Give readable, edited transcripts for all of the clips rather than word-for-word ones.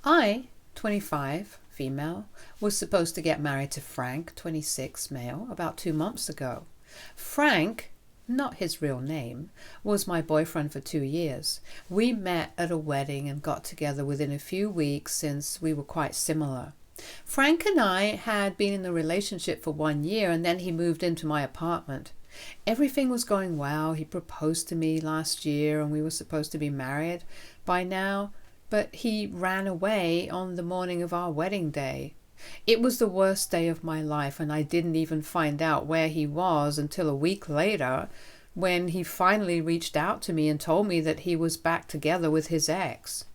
I, 25, female, was supposed to get married to Frank, 26, male, about 2 months ago. Frank, not his real name, was my boyfriend for 2 years. We met at a wedding and got together within a few weeks since we were quite similar. Frank and I had been in a relationship for 1 year and then he moved into my apartment. Everything was going well. He proposed to me last year and we were supposed to be married by now, but he ran away on the morning of our wedding day. It was the worst day of my life, and I didn't even find out where he was until a week later when he finally reached out to me and told me that he was back together with his ex.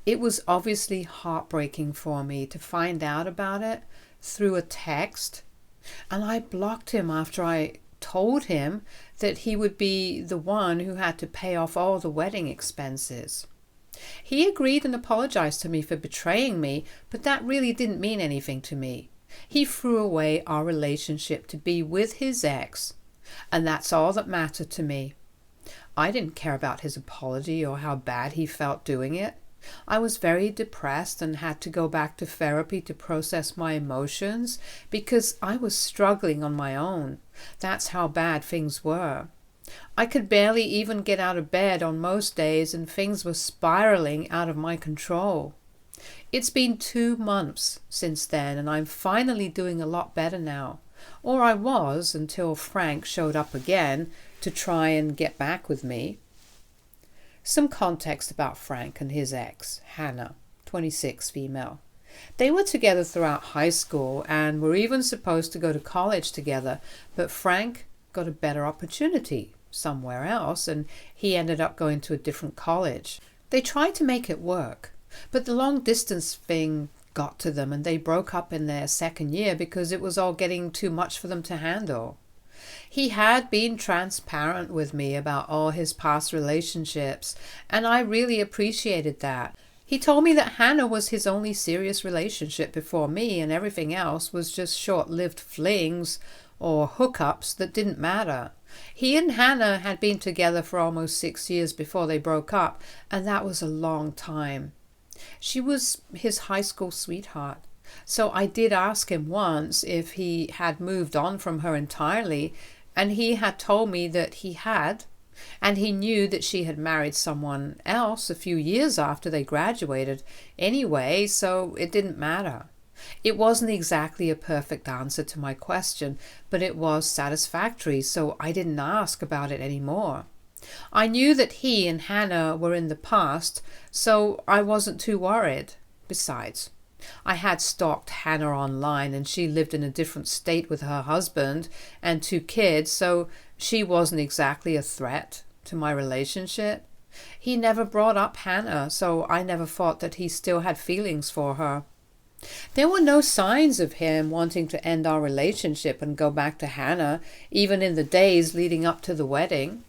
It was obviously heartbreaking for me to find out about it through a text, and I blocked him after I told him that he would be the one who had to pay off all the wedding expenses. He agreed and apologized to me for betraying me, but that really didn't mean anything to me. He threw away our relationship to be with his ex, and that's all that mattered to me. I didn't care about his apology or how bad he felt doing it. I was very depressed and had to go back to therapy to process my emotions because I was struggling on my own. That's how bad things were. I could barely even get out of bed on most days and things were spiraling out of my control. It's been 2 months since then and I'm finally doing a lot better now. Or I was until Frank showed up again to try and get back with me. Some context about Frank and his ex, Hannah, 26, female. They were together throughout high school and were even supposed to go to college together, but Frank got a better opportunity somewhere else and he ended up going to a different college. They tried to make it work, but the long distance thing got to them and they broke up in their second year because it was all getting too much for them to handle. He had been transparent with me about all his past relationships, and I really appreciated that. He told me that Hannah was his only serious relationship before me, and everything else was just short-lived flings or hookups that didn't matter. He and Hannah had been together for almost 6 years before they broke up, and that was a long time. She was his high school sweetheart. So I did ask him once if he had moved on from her entirely, and he had told me that he had, and he knew that she had married someone else a few years after they graduated anyway, so it didn't matter. It wasn't exactly a perfect answer to my question, but it was satisfactory, so I didn't ask about it anymore. I knew that he and Hannah were in the past, so I wasn't too worried. Besides, I had stalked Hannah online and she lived in a different state with her husband and 2 kids, so she wasn't exactly a threat to my relationship. He never brought up Hannah, so I never thought that he still had feelings for her. There were no signs of him wanting to end our relationship and go back to Hannah, even in the days leading up to the wedding.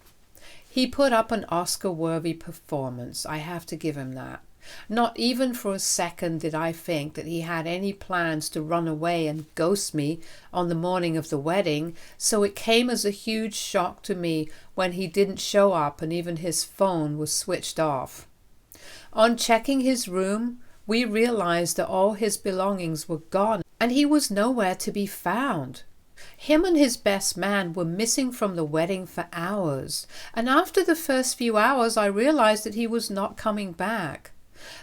He put up an Oscar-worthy performance, I have to give him that. Not even for a second did I think that he had any plans to run away and ghost me on the morning of the wedding, so it came as a huge shock to me when he didn't show up and even his phone was switched off. On checking his room, we realized that all his belongings were gone and he was nowhere to be found. Him and his best man were missing from the wedding for hours, and after the first few hours I realized that he was not coming back.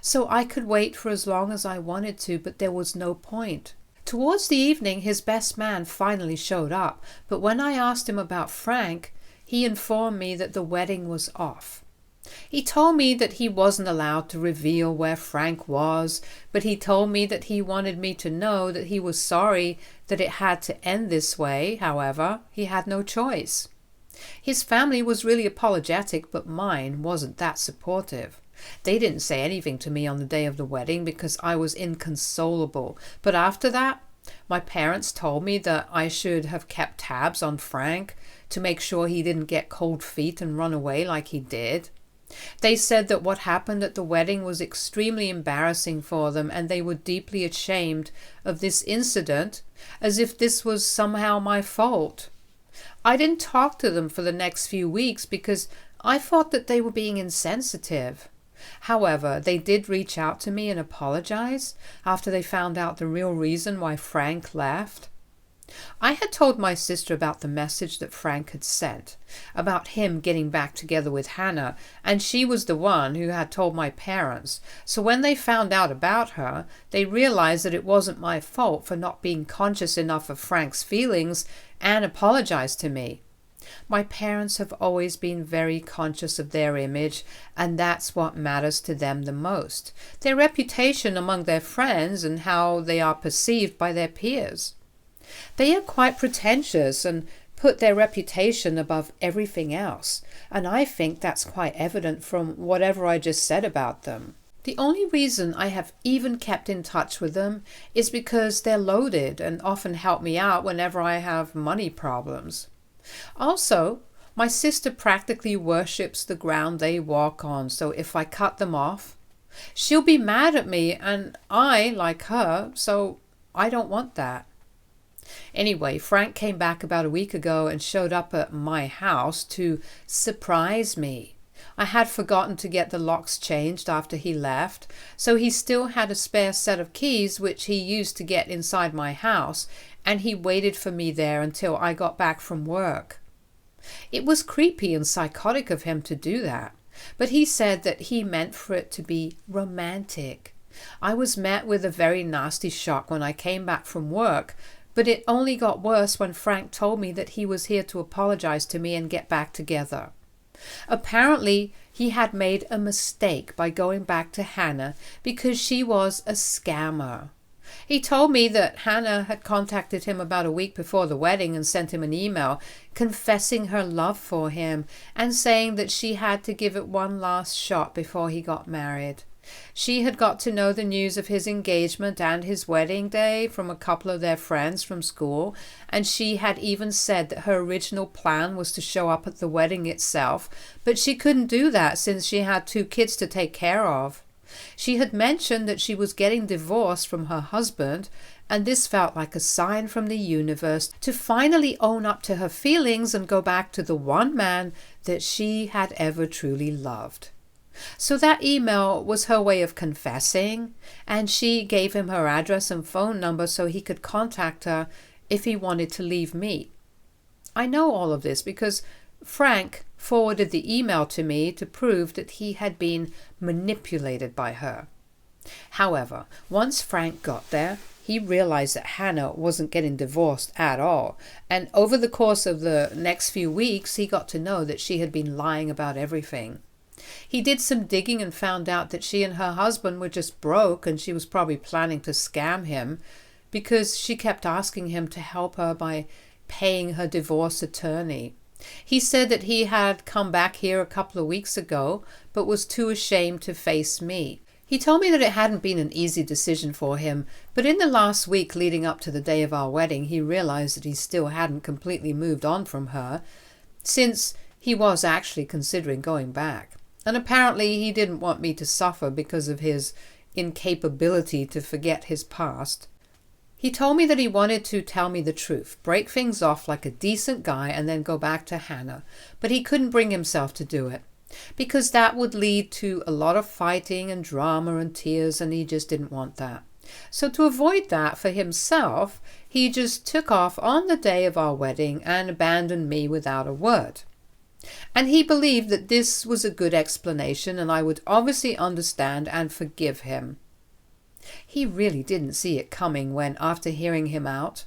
So I could wait for as long as I wanted to, but there was no point. Towards the evening, his best man finally showed up, but when I asked him about Frank, he informed me that the wedding was off. He told me that he wasn't allowed to reveal where Frank was, but he told me that he wanted me to know that he was sorry that it had to end this way. However, he had no choice. His family was really apologetic, but mine wasn't that supportive. They didn't say anything to me on the day of the wedding because I was inconsolable. But after that, my parents told me that I should have kept tabs on Frank to make sure he didn't get cold feet and run away like he did. They said that what happened at the wedding was extremely embarrassing for them and they were deeply ashamed of this incident, as if this was somehow my fault. I didn't talk to them for the next few weeks because I thought that they were being insensitive. However, they did reach out to me and apologize after they found out the real reason why Frank left. I had told my sister about the message that Frank had sent, about him getting back together with Hannah, and she was the one who had told my parents. So when they found out about her, they realized that it wasn't my fault for not being conscious enough of Frank's feelings and apologized to me. My parents have always been very conscious of their image, and that's what matters to them the most. Their reputation among their friends and how they are perceived by their peers. They are quite pretentious and put their reputation above everything else, and I think that's quite evident from whatever I just said about them. The only reason I have even kept in touch with them is because they're loaded and often help me out whenever I have money problems. Also, my sister practically worships the ground they walk on, so if I cut them off, she'll be mad at me, and I like her, so I don't want that. Anyway, Frank came back about a week ago and showed up at my house to surprise me. I had forgotten to get the locks changed after he left, so he still had a spare set of keys which he used to get inside my house, and he waited for me there until I got back from work. It was creepy and psychotic of him to do that, but he said that he meant for it to be romantic. I was met with a very nasty shock when I came back from work, but it only got worse when Frank told me that he was here to apologize to me and get back together. Apparently, he had made a mistake by going back to Hannah because she was a scammer. He told me that Hannah had contacted him about a week before the wedding and sent him an email confessing her love for him and saying that she had to give it one last shot before he got married. She had got to know the news of his engagement and his wedding day from a couple of their friends from school, and she had even said that her original plan was to show up at the wedding itself, but she couldn't do that since she had 2 kids to take care of. She had mentioned that she was getting divorced from her husband, and this felt like a sign from the universe to finally own up to her feelings and go back to the one man that she had ever truly loved. So that email was her way of confessing, and she gave him her address and phone number so he could contact her if he wanted to leave me. I know all of this because Frank forwarded the email to me to prove that he had been manipulated by her. However, once Frank got there, he realized that Hannah wasn't getting divorced at all, and over the course of the next few weeks, he got to know that she had been lying about everything. He did some digging and found out that she and her husband were just broke, and she was probably planning to scam him because she kept asking him to help her by paying her divorce attorney. He said that he had come back here a couple of weeks ago, but was too ashamed to face me. He told me that it hadn't been an easy decision for him, but in the last week leading up to the day of our wedding, he realized that he still hadn't completely moved on from her, since he was actually considering going back. And apparently he didn't want me to suffer because of his incapability to forget his past. He told me that he wanted to tell me the truth, break things off like a decent guy and then go back to Hannah, but he couldn't bring himself to do it, because that would lead to a lot of fighting and drama and tears, and he just didn't want that. So to avoid that for himself, he just took off on the day of our wedding and abandoned me without a word. And he believed that this was a good explanation and I would obviously understand and forgive him. He really didn't see it coming when, after hearing him out,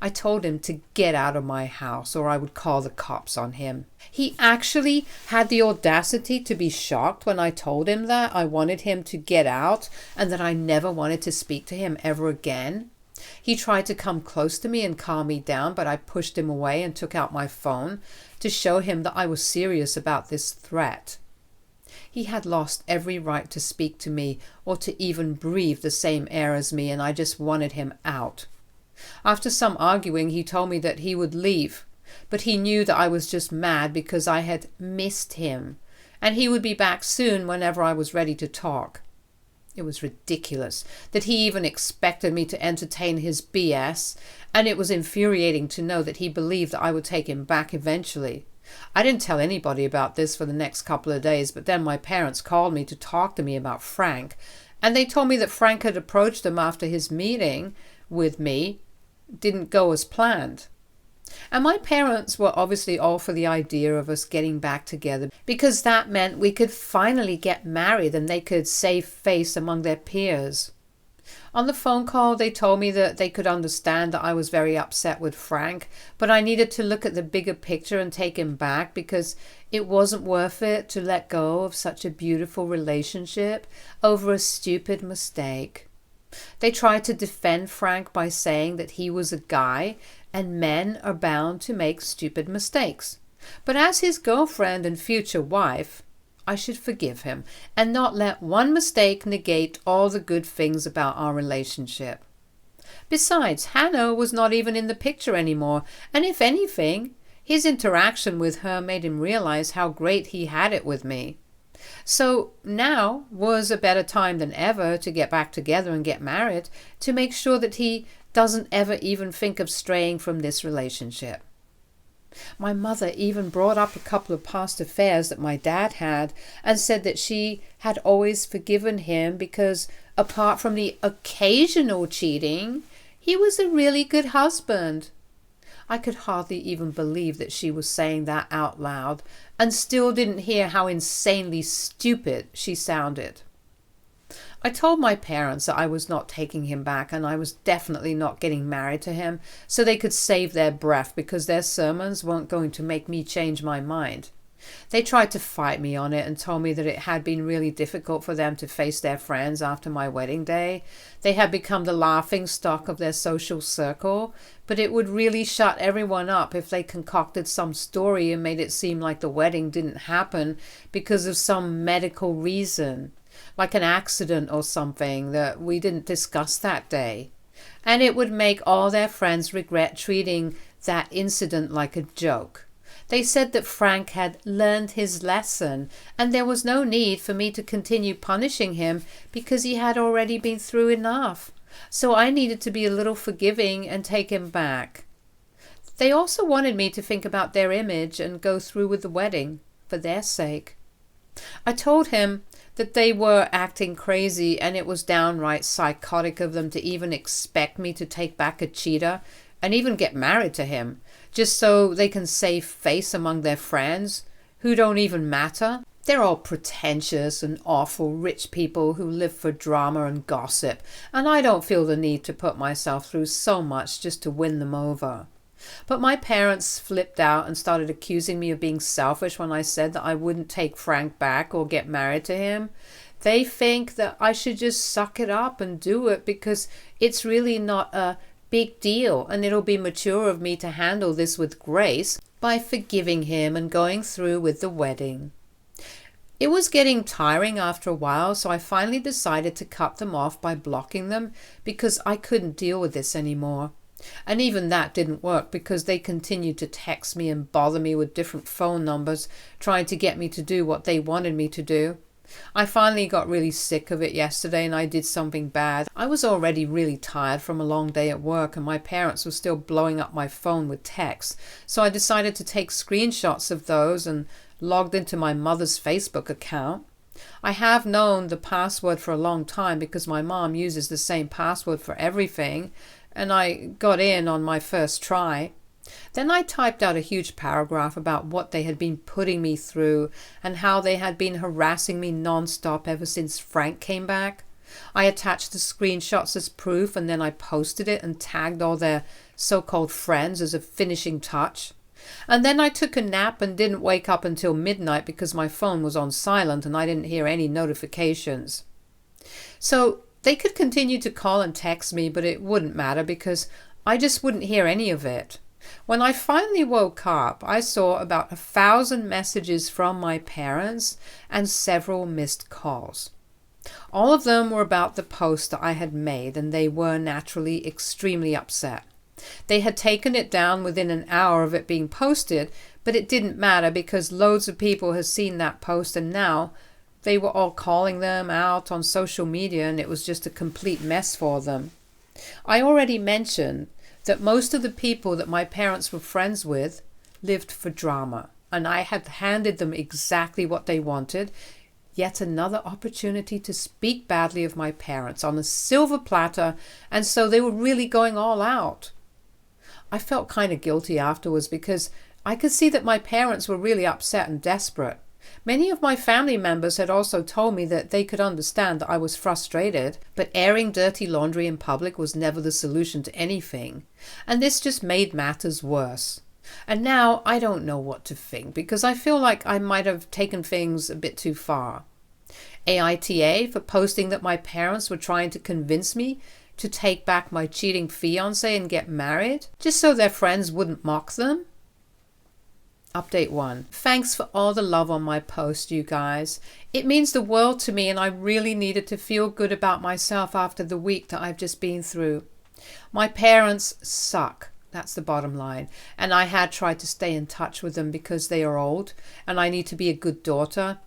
I told him to get out of my house or I would call the cops on him. He actually had the audacity to be shocked when I told him that I wanted him to get out and that I never wanted to speak to him ever again. He tried to come close to me and calm me down, but I pushed him away and took out my phone to show him that I was serious about this threat. He had lost every right to speak to me or to even breathe the same air as me, and I just wanted him out. After some arguing, he told me that he would leave, but he knew that I was just mad because I had missed him, and he would be back soon whenever I was ready to talk. It was ridiculous that he even expected me to entertain his BS, and it was infuriating to know that he believed that I would take him back eventually. I didn't tell anybody about this for the next couple of days, but then my parents called me to talk to me about Frank, and they told me that Frank had approached them after his meeting with me didn't go as planned. And my parents were obviously all for the idea of us getting back together because that meant we could finally get married and they could save face among their peers. On the phone call, they told me that they could understand that I was very upset with Frank, but I needed to look at the bigger picture and take him back because it wasn't worth it to let go of such a beautiful relationship over a stupid mistake. They tried to defend Frank by saying that he was a guy and men are bound to make stupid mistakes. But as his girlfriend and future wife, I should forgive him and not let one mistake negate all the good things about our relationship. Besides, Hannah was not even in the picture anymore, and if anything, his interaction with her made him realize how great he had it with me. So now was a better time than ever to get back together and get married, to make sure that he doesn't ever even think of straying from this relationship. My mother even brought up a couple of past affairs that my dad had and said that she had always forgiven him because, apart from the occasional cheating, he was a really good husband. I could hardly even believe that she was saying that out loud and still didn't hear how insanely stupid she sounded. I told my parents that I was not taking him back and I was definitely not getting married to him so they could save their breath because their sermons weren't going to make me change my mind. They tried to fight me on it and told me that it had been really difficult for them to face their friends after my wedding day. They had become the laughing stock of their social circle, but it would really shut everyone up if they concocted some story and made it seem like the wedding didn't happen because of some medical reason, like an accident or something that we didn't discuss that day. And it would make all their friends regret treating that incident like a joke. They said that Frank had learned his lesson and there was no need for me to continue punishing him because he had already been through enough. So I needed to be a little forgiving and take him back. They also wanted me to think about their image and go through with the wedding for their sake. I told him that they were acting crazy and it was downright psychotic of them to even expect me to take back a cheater and even get married to him, just so they can save face among their friends who don't even matter. They're all pretentious and awful rich people who live for drama and gossip, and I don't feel the need to put myself through so much just to win them over. But my parents flipped out and started accusing me of being selfish when I said that I wouldn't take Frank back or get married to him. They think that I should just suck it up and do it because it's really not a big deal and it'll be mature of me to handle this with grace by forgiving him and going through with the wedding. It was getting tiring after a while, so I finally decided to cut them off by blocking them because I couldn't deal with this anymore. And even that didn't work because they continued to text me and bother me with different phone numbers, trying to get me to do what they wanted me to do. I finally got really sick of it yesterday and I did something bad. I was already really tired from a long day at work and my parents were still blowing up my phone with texts, so I decided to take screenshots of those and logged into my mother's Facebook account. I have known the password for a long time because my mom uses the same password for everything, and I got in on my first try. Then I typed out a huge paragraph about what they had been putting me through and how they had been harassing me non-stop ever since Frank came back. I attached the screenshots as proof and then I posted it and tagged all their so-called friends as a finishing touch. And then I took a nap and didn't wake up until midnight because my phone was on silent and I didn't hear any notifications. So they could continue to call and text me, but it wouldn't matter because I just wouldn't hear any of it. When I finally woke up, I saw about 1,000 messages from my parents and several missed calls. All of them were about the post that I had made, and they were naturally extremely upset. They had taken it down within an hour of it being posted, but it didn't matter because loads of people had seen that post and now they were all calling them out on social media and it was just a complete mess for them. I already mentioned that most of the people that my parents were friends with lived for drama. and I had handed them exactly what they wanted. Yet another opportunity to speak badly of my parents on a silver platter, and so they were really going all out. I felt kind of guilty afterwards because I could see that my parents were really upset and desperate. Many of my family members had also told me that they could understand that I was frustrated, but airing dirty laundry in public was never the solution to anything, and this just made matters worse. And now I don't know what to think because I feel like I might have taken things a bit too far. AITA for posting that my parents were trying to convince me to take back my cheating fiancé and get married, just so their friends wouldn't mock them. Update 1. Thanks for all the love on my post, you guys. It means the world to me, and I really needed to feel good about myself after the week that I've just been through. My parents suck. That's the bottom line. And I had tried to stay in touch with them because they are old and I need to be a good daughter.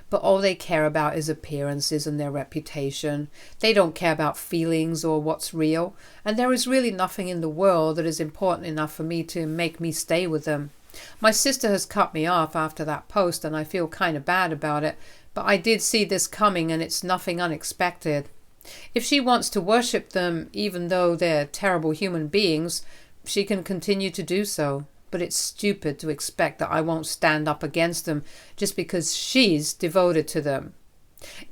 But all they care about is appearances and their reputation. They don't care about feelings or what's real. And there is really nothing in the world that is important enough for me to make me stay with them. My sister has cut me off after that post and I feel kind of bad about it. But I did see this coming and it's nothing unexpected. If she wants to worship them, even though they're terrible human beings, she can continue to do so. But it's stupid to expect that I won't stand up against them just because she's devoted to them.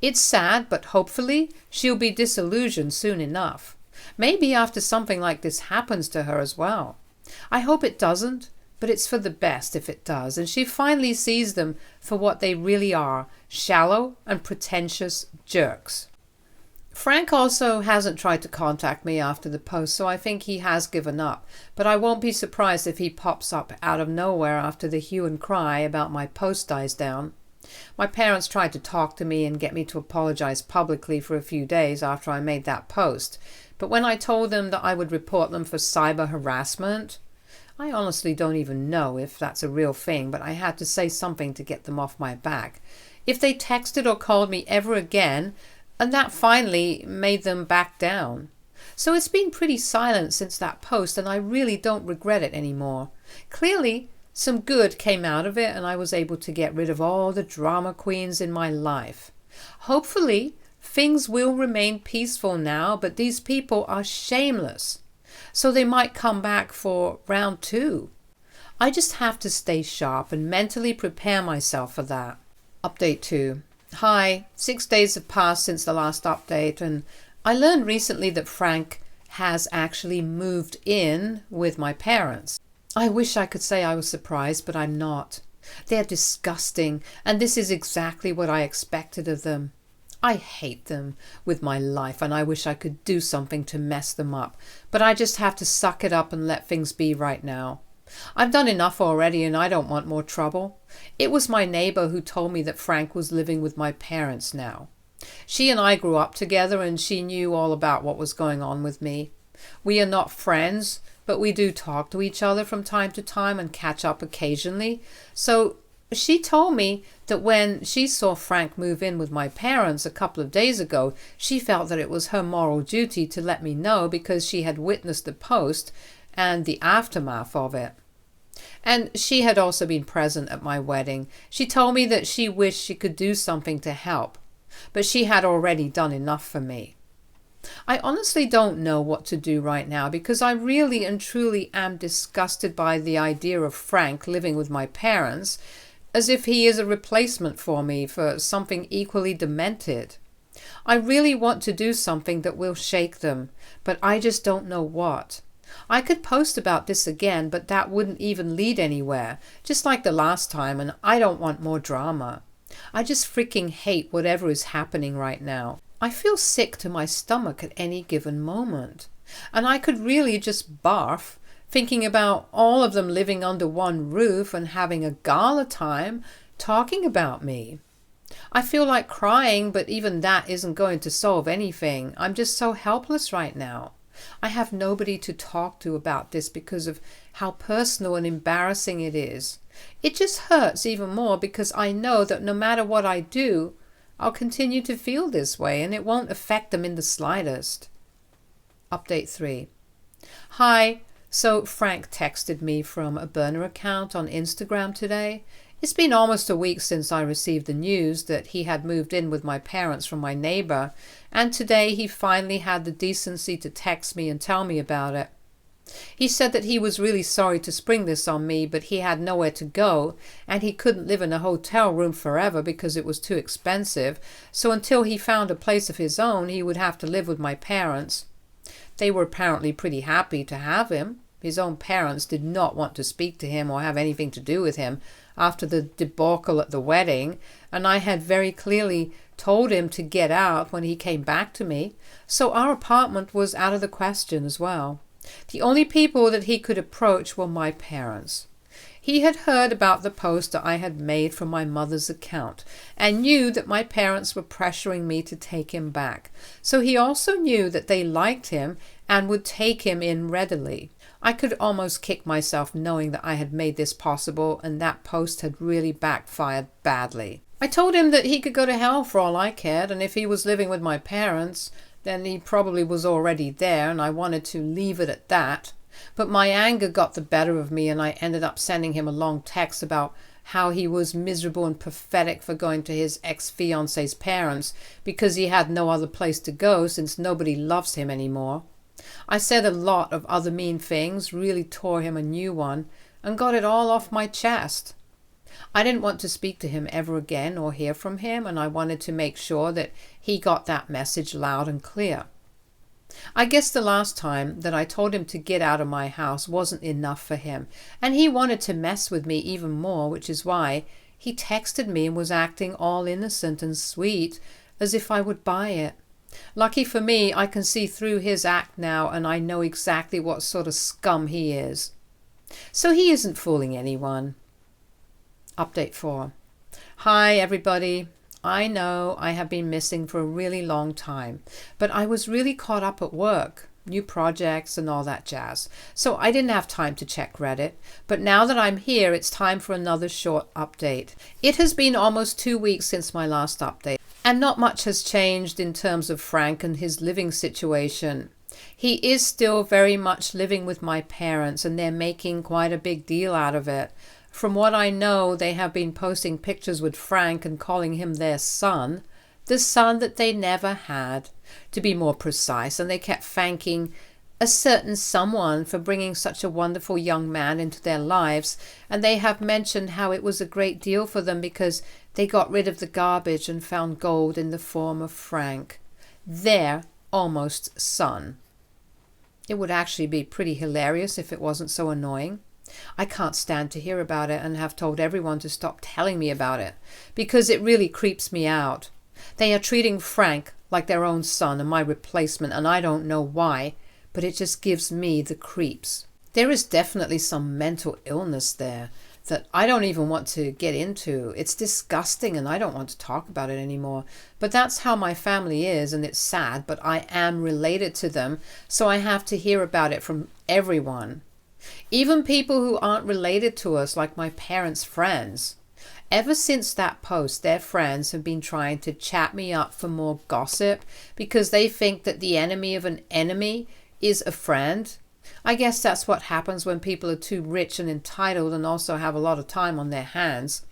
It's sad, but hopefully she'll be disillusioned soon enough. Maybe after something like this happens to her as well. I hope it doesn't, but it's for the best if it does, and she finally sees them for what they really are, shallow and pretentious jerks. Frank also hasn't tried to contact me after the post, so I think he has given up, but I won't be surprised if he pops up out of nowhere after the hue and cry about my post dies down. My parents tried to talk to me and get me to apologize publicly for a few days after I made that post, but when I told them that I would report them for cyber harassment, I honestly don't even know if that's a real thing, but I had to say something to get them off my back. If they texted or called me ever again, and that finally made them back down. So it's been pretty silent since that post, and I really don't regret it anymore. Clearly, some good came out of it, and I was able to get rid of all the drama queens in my life. Hopefully, things will remain peaceful now, but these people are shameless. So they might come back for round 2. I just have to stay sharp and mentally prepare myself for that. Update 2. Hi, 6 days have passed since the last update, and I learned recently that Frank has actually moved in with my parents. I wish I could say I was surprised, but I'm not. They're disgusting, and this is exactly what I expected of them. I hate them with my life, and I wish I could do something to mess them up, but I just have to suck it up and let things be right now. I've done enough already, and I don't want more trouble. It was my neighbor who told me that Frank was living with my parents now. She and I grew up together, and she knew all about what was going on with me. We are not friends, but we do talk to each other from time to time and catch up occasionally. So she told me that when she saw Frank move in with my parents a couple of days ago, she felt that it was her moral duty to let me know because she had witnessed the post and the aftermath of it. And she had also been present at my wedding. She told me that she wished she could do something to help, but she had already done enough for me. I honestly don't know what to do right now because I really and truly am disgusted by the idea of Frank living with my parents, as if he is a replacement for me for something equally demented. I really want to do something that will shake them, but I just don't know what. I could post about this again, but that wouldn't even lead anywhere, just like the last time, and I don't want more drama. I just freaking hate whatever is happening right now. I feel sick to my stomach at any given moment, and I could really just barf thinking about all of them living under one roof and having a gala time talking about me. I feel like crying, but even that isn't going to solve anything. I'm just so helpless right now. I have nobody to talk to about this because of how personal and embarrassing it is. It just hurts even more because I know that no matter what I do, I'll continue to feel this way and it won't affect them in the slightest. Update 3. Hi. So Frank texted me from a burner account on Instagram today. It's been almost a week since I received the news that he had moved in with my parents from my neighbor, and today he finally had the decency to text me and tell me about it. He said that he was really sorry to spring this on me, but he had nowhere to go, and he couldn't live in a hotel room forever because it was too expensive, so until he found a place of his own, he would have to live with my parents. They were apparently pretty happy to have him. His own parents did not want to speak to him or have anything to do with him after the debacle at the wedding, and I had very clearly told him to get out when he came back to me, so our apartment was out of the question as well. The only people that he could approach were my parents. He had heard about the post that I had made from my mother's account and knew that my parents were pressuring me to take him back, so he also knew that they liked him and would take him in readily. I could almost kick myself knowing that I had made this possible and that post had really backfired badly. I told him that he could go to hell for all I cared, and if he was living with my parents, then he probably was already there, and I wanted to leave it at that. But my anger got the better of me, and I ended up sending him a long text about how he was miserable and pathetic for going to his ex-fiance's parents because he had no other place to go since nobody loves him anymore. I said a lot of other mean things, really tore him a new one, and got it all off my chest. I didn't want to speak to him ever again or hear from him, and I wanted to make sure that he got that message loud and clear. I guess the last time that I told him to get out of my house wasn't enough for him, and he wanted to mess with me even more, which is why he texted me and was acting all innocent and sweet, as if I would buy it. Lucky for me, I can see through his act now, and I know exactly what sort of scum he is. So he isn't fooling anyone. Update 4. Hi everybody. I know I have been missing for a really long time, but I was really caught up at work, new projects and all that jazz, so I didn't have time to check Reddit. But now that I'm here, it's time for another short update. It has been almost 2 weeks since my last update, and not much has changed in terms of Frank and his living situation. He is still very much living with my parents, and they're making quite a big deal out of it. From what I know, they have been posting pictures with Frank and calling him their son, the son that they never had, to be more precise, and they kept thanking a certain someone for bringing such a wonderful young man into their lives, and they have mentioned how it was a great deal for them because they got rid of the garbage and found gold in the form of Frank, their almost son. It would actually be pretty hilarious if it wasn't so annoying. I can't stand to hear about it and have told everyone to stop telling me about it because it really creeps me out. They are treating Frank like their own son and my replacement, and I don't know why, but it just gives me the creeps. There is definitely some mental illness there that I don't even want to get into. It's disgusting and I don't want to talk about it anymore. But that's how my family is, and it's sad, but I am related to them, so I have to hear about it from everyone. Even people who aren't related to us, like my parents' friends. Ever since that post, their friends have been trying to chat me up for more gossip because they think that the enemy of an enemy is a friend. I guess that's what happens when people are too rich and entitled and also have a lot of time on their hands.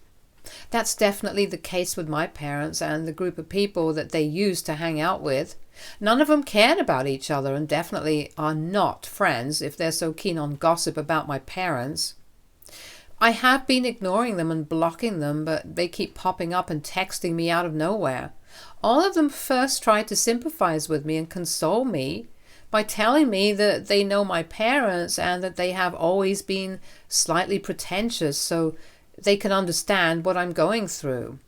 That's definitely the case with my parents and the group of people that they used to hang out with. None of them cared about each other and definitely are not friends if they're so keen on gossip about my parents. I have been ignoring them and blocking them, but they keep popping up and texting me out of nowhere. All of them first tried to sympathize with me and console me by telling me that they know my parents and that they have always been slightly pretentious so they can understand what I'm going through.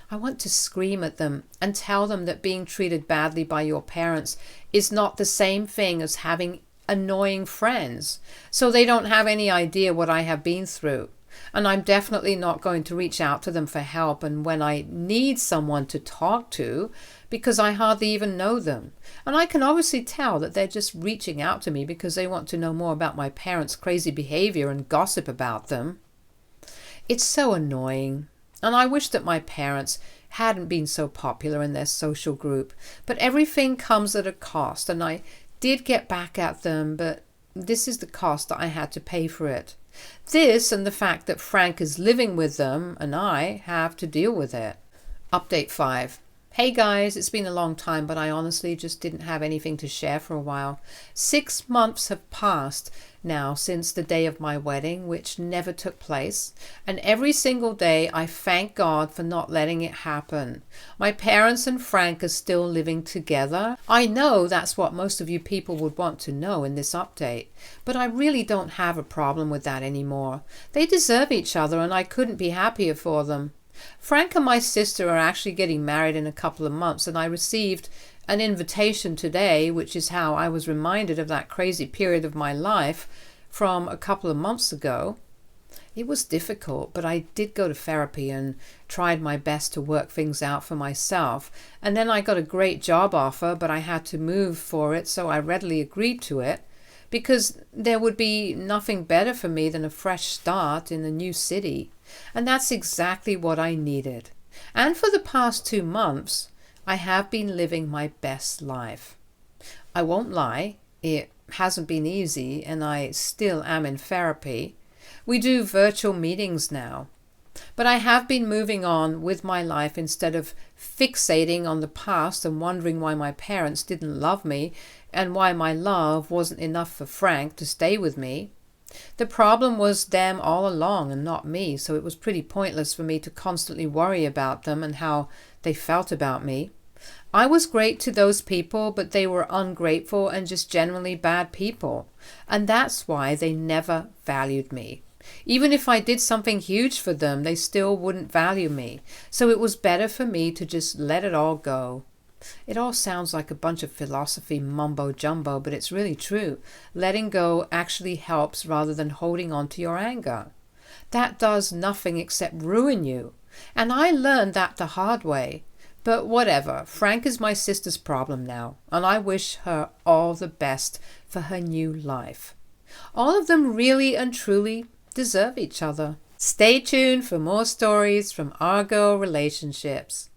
I want to scream at them and tell them that being treated badly by your parents is not the same thing as having annoying friends, so they don't have any idea what I have been through. And I'm definitely not going to reach out to them for help and when I need someone to talk to, because I hardly even know them. And I can obviously tell that they're just reaching out to me because they want to know more about my parents' crazy behavior and gossip about them. It's so annoying. And I wish that my parents hadn't been so popular in their social group. But everything comes at a cost, and I did get back at them, but this is the cost that I had to pay for it. This and the fact that Frank is living with them and I have to deal with it. Update 5. Hey guys, it's been a long time, but I honestly just didn't have anything to share for a while. 6 months have passed now since the day of my wedding, which never took place. And every single day I thank God for not letting it happen. My parents and Frank are still living together. I know that's what most of you people would want to know in this update, but I really don't have a problem with that anymore. They deserve each other and I couldn't be happier for them. Frank and my sister are actually getting married in a couple of months, and I received an invitation today, which is how I was reminded of that crazy period of my life from a couple of months ago. It was difficult, but I did go to therapy and tried my best to work things out for myself. And then I got a great job offer, but I had to move for it, so I readily agreed to it because there would be nothing better for me than a fresh start in a new city. And that's exactly what I needed. And for the past 2 months, I have been living my best life. I won't lie, it hasn't been easy and I still am in therapy. We do virtual meetings now. But I have been moving on with my life instead of fixating on the past and wondering why my parents didn't love me and why my love wasn't enough for Frank to stay with me. The problem was them all along and not me, so it was pretty pointless for me to constantly worry about them and how they felt about me. I was great to those people, but they were ungrateful and just generally bad people. And that's why they never valued me. Even if I did something huge for them, they still wouldn't value me. So it was better for me to just let it all go. It all sounds like a bunch of philosophy mumbo jumbo, but it's really true. Letting go actually helps rather than holding on to your anger. That does nothing except ruin you. And I learned that the hard way. But whatever, Frank is my sister's problem now, and I wish her all the best for her new life. All of them really and truly deserve each other. Stay tuned for more stories from our girl relationships.